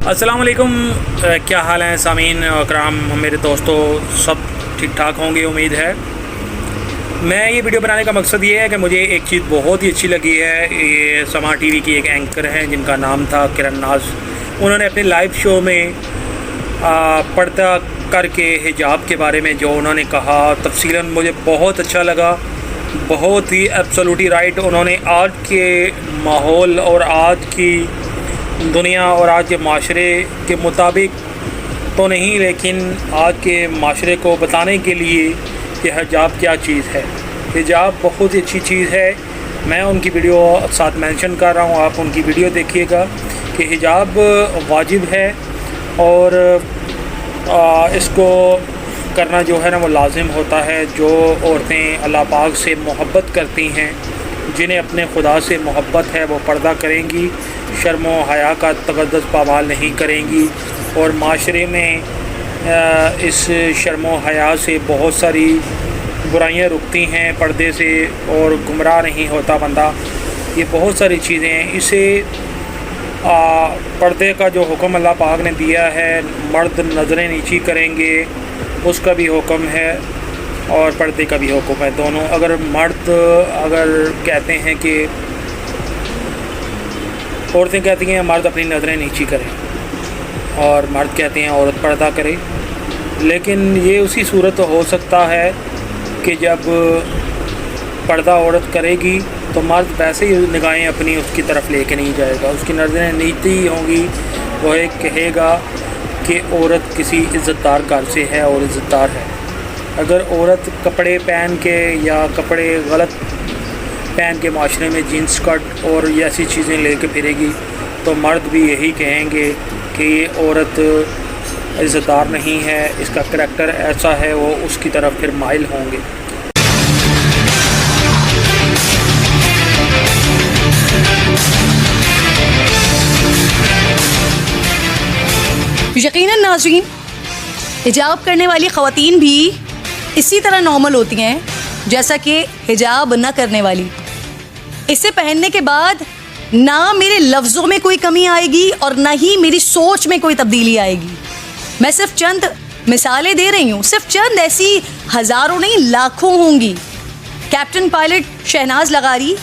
अस्सलाम वालेकुम। क्या हाल है सामीन अकराम, मेरे दोस्तों, सब ठीक ठाक होंगे उम्मीद है। मैं ये वीडियो बनाने का मकसद ये है कि मुझे एक चीज़ बहुत ही अच्छी लगी है। ये समा टीवी की एक एंकर हैं जिनका नाम था किरण नाज। उन्होंने अपने लाइव शो में पर्दा करके हिजाब के बारे में जो उन्होंने कहा तफसीलन मुझे बहुत अच्छा लगा। बहुत ही एब्सोल्युटली राइट। उन्होंने आज के माहौल और आज की दुनिया और आज के माशरे के मुताबिक तो नहीं, लेकिन आज के माशरे को बताने के लिए कि हिजाब क्या चीज़ है। हिजाब बहुत ही अच्छी चीज़ है। मैं उनकी वीडियो साथ मेंशन कर रहा हूँ, आप उनकी वीडियो देखिएगा कि हिजाब वाजिब है और इसको करना जो है ना वो लाजिम होता है। जो औरतें अल्लाह पाक से मोहब्बत करती हैं, जिन्हें अपने खुदा से मोहब्बत है, वो पर्दा करेंगी, शर्म व हया का तक़द्दुस पामाल नहीं करेंगी। और माशरे में इस शर्म व हया से बहुत सारी बुराइयां रुकती हैं पर्दे से, और गुमराह नहीं होता बंदा। ये बहुत सारी चीज़ें हैं। इसे पर्दे का जो हुक्म अल्लाह पाक ने दिया है, मर्द नज़रें नीची करेंगे, उसका भी हुक्म है और पर्दे का भी हुक्म है। दोनों अगर मर्द कहते हैं कि औरतें कहती हैं मर्द अपनी नज़रें नीची करें और मर्द कहते हैं औरत पर्दा करे, लेकिन ये उसी सूरत हो सकता है कि जब पर्दा औरत करेगी तो मर्द वैसे ही निगाहें अपनी उसकी तरफ लेके नहीं जाएगा, उसकी नज़रें नीची होंगी। वो एक कहेगा कि औरत किसी इज़्ज़तदार घर से है और इज़्ज़तदार है। अगर औरत कपड़े पहन के या कपड़े गलत पहन के माशरे में जीन्स कट और ऐसी चीज़ें लेके फिरेगी तो मर्द भी यही कहेंगे कि ये औरत इज़्ज़तदार नहीं है, इसका करैक्टर ऐसा है, वो उसकी तरफ फिर माइल होंगे। यकीनन नाज़रीन, हिजाब करने वाली ख़वातीन भी इसी तरह नॉर्मल होती हैं जैसा कि हिजाब न करने वाली। इसे पहनने के बाद ना मेरे लफ्ज़ों में कोई कमी आएगी और ना ही मेरी सोच में कोई तब्दीली आएगी। मैं सिर्फ चंद मिसालें दे रही हूँ, सिर्फ चंद, ऐसी हज़ारों नहीं लाखों होंगी। Captain pilot Shehnaaz लगारी